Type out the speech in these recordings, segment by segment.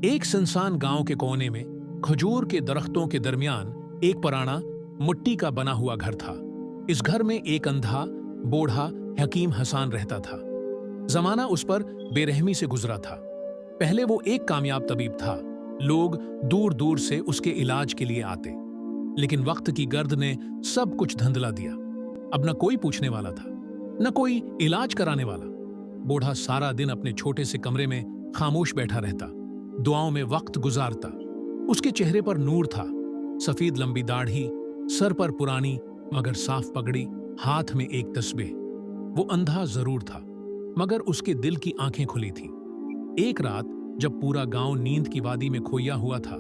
एक सुनसान गांव के कोने में खजूर के दरख्तों के दरमियान एक पुराना मिट्टी का बना हुआ घर था। इस घर में एक अंधा बूढ़ा हकीम हसन रहता था। जमाना उस पर बेरहमी से गुजरा था। पहले वो एक कामयाब तबीब था। लोग दूर दूर से उसके इलाज के लिए आते, लेकिन वक्त की गर्द ने सब कुछ धंधला दिया। अब न कोई पूछने वाला था, न कोई इलाज कराने वाला। बूढ़ा सारा दिन अपने छोटे से कमरे में खामोश बैठा रहता, दुआओं में वक्त गुजारता। उसके चेहरे पर नूर था, सफेद लंबी दाढ़ी, सर पर पुरानी मगर साफ पगड़ी, हाथ में एक तस्बीह। वो अंधा जरूर था, मगर उसके दिल की आंखें खुली थीं। एक रात जब पूरा गांव नींद की वादी में खोया हुआ था,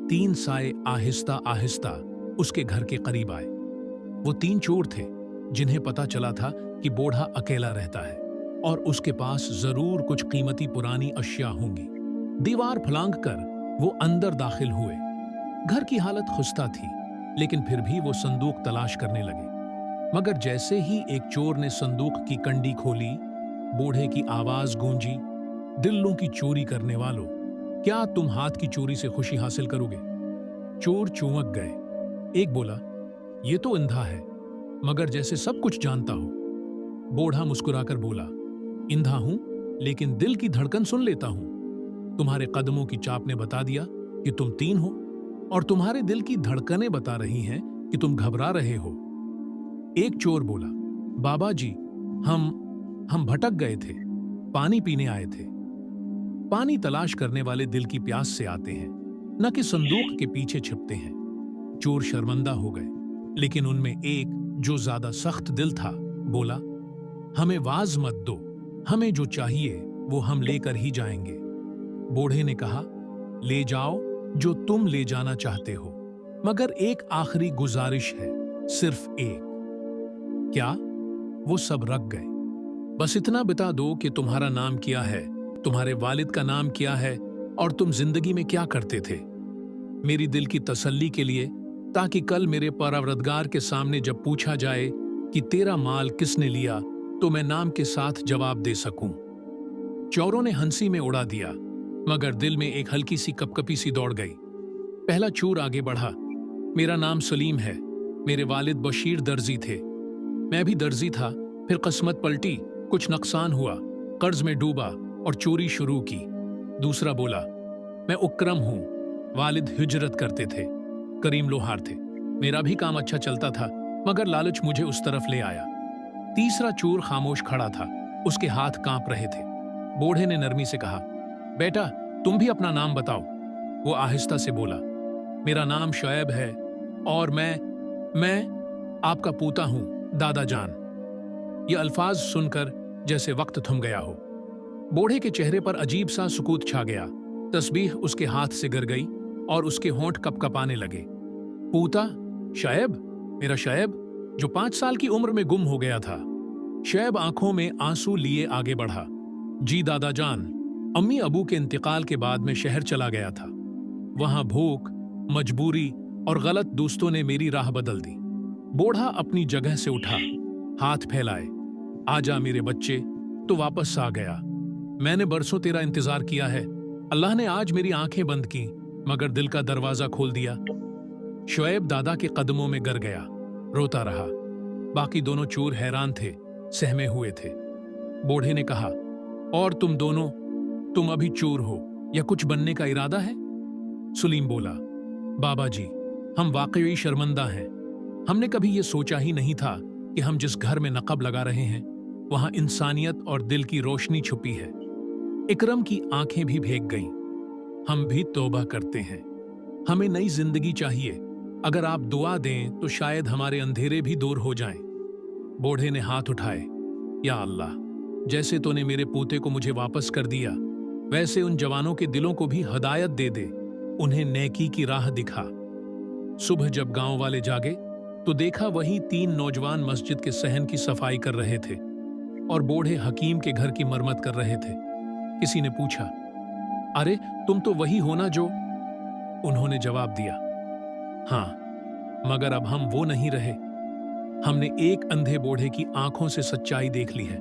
3 साए आहिस्ता आहिस्ता उसके घर के करीब आए। वो 3 चोर थे जिन्हें पता चला था कि बूढ़ा अकेला रहता है और उसके पास जरूर कुछ कीमती पुरानी अशिया होंगी। दीवार फलांग कर वो अंदर दाखिल हुए। घर की हालत खुस्ता थी, लेकिन फिर भी वो संदूक तलाश करने लगे। मगर जैसे ही एक चोर ने संदूक की कंडी खोली, बूढ़े की आवाज गूंजी, दिलों की चोरी करने वालों, क्या तुम हाथ की चोरी से खुशी हासिल करोगे? चोर चौंक गए। एक बोला, ये तो अंधा है, मगर जैसे सब कुछ जानता हो। बूढ़ा मुस्कुराकर बोला, अंधा हूं, लेकिन दिल की धड़कन सुन लेता हूं। तुम्हारे कदमों की चाप ने बता दिया कि तुम 3 हो, और तुम्हारे दिल की धड़कनें बता रही हैं कि तुम घबरा रहे हो। एक चोर बोला, बाबा जी, हम भटक गए थे, पानी पीने आए थे। पानी तलाश करने वाले दिल की प्यास से आते हैं, न कि संदूक के पीछे छिपते हैं। चोर शर्मिंदा हो गए, लेकिन उनमें एक जो ज्यादा सख्त दिल था बोला, हमें वाज मत दो, हमें जो चाहिए वो हम लेकर ही जाएंगे। बूढ़े ने कहा, ले जाओ जो तुम ले जाना चाहते हो, मगर एक आखिरी गुजारिश है, सिर्फ एक। क्या? वो सब रख गए। बस इतना बता दो कि तुम्हारा नाम क्या है, तुम्हारे वालिद का नाम क्या है, और तुम जिंदगी में क्या करते थे। मेरी दिल की तसल्ली के लिए, ताकि कल मेरे परवरदिगार के सामने जब पूछा जाए कि तेरा माल किसने लिया, तो मैं नाम के साथ जवाब दे सकूं। चोरों ने हंसी में उड़ा दिया, मगर दिल में एक हल्की सी कपकपी सी दौड़ गई। पहला चोर आगे बढ़ा, मेरा नाम सलीम है, मेरे वालिद बशीर दर्जी थे, मैं भी दर्जी था। फिर किस्मत पलटी, कुछ नुकसान हुआ, कर्ज में डूबा और चोरी शुरू की। दूसरा बोला, मैं उकरम हूं, वालिद हिजरत करते थे, करीम लोहार थे, मेरा भी काम अच्छा चलता था, मगर लालच मुझे उस तरफ ले आया। तीसरा चोर खामोश खड़ा था, उसके हाथ कांप रहे थे। बूढ़े ने नरमी से कहा, बेटा तुम भी अपना नाम बताओ। वो आहिस्ता से बोला, मेरा नाम शुएब है, और मैं आपका पूता हूं, दादा जान। ये अल्फाज सुनकर जैसे वक्त थम गया हो। बूढ़े के चेहरे पर अजीब सा सुकूत छा गया। तस्बीह उसके हाथ से गिर गई और उसके होंठ कपकपाने लगे। पूता? शुएब? मेरा शुएब, जो 5 साल की उम्र में गुम हो गया था। शुएब आंखों में आंसू लिए आगे बढ़ा, जी दादा जान, अम्मी अबू के इंतकाल के बाद मैं शहर चला गया था। वहां भूख, मजबूरी और गलत दोस्तों ने मेरी राह बदल दी। बूढ़ा अपनी जगह से उठा, हाथ फैलाए, आजा मेरे बच्चे, तो वापस आ गया। मैंने बरसों तेरा इंतजार किया है। अल्लाह ने आज मेरी आंखें बंद की, मगर दिल का दरवाजा खोल दिया। शुएब दादा के कदमों में गिर गया, रोता रहा। बाकी दोनों चोर हैरान थे, सहमे हुए थे। बूढ़े ने कहा, और तुम दोनों, तुम अभी चोर हो या कुछ बनने का इरादा है? सलीम बोला, बाबा जी, हम वाकई शर्मिंदा हैं। हमने कभी ये सोचा ही नहीं था कि हम जिस घर में नक़ब लगा रहे हैं, वहां इंसानियत और दिल की रोशनी छुपी है। इकरम की आंखें भी भीग गईं। हम भी तौबा करते हैं, हमें नई जिंदगी चाहिए। अगर आप दुआ दें तो शायद हमारे अंधेरे भी दूर हो जाएं। बूढ़े ने हाथ उठाए, या अल्लाह, जैसे तूने मेरे पोते को मुझे वापस कर दिया, वैसे उन जवानों के दिलों को भी हदायत दे दे, उन्हें नेकी की राह दिखा। सुबह जब गांव वाले जागे तो देखा वही 3 नौजवान मस्जिद के सहन की सफाई कर रहे थे और बूढ़े हकीम के घर की मरम्मत कर रहे थे। किसी ने पूछा, अरे तुम तो वही हो ना जो? उन्होंने जवाब दिया, हाँ, मगर अब हम वो नहीं रहे। हमने एक अंधे बूढ़े की आंखों से सच्चाई देख ली है।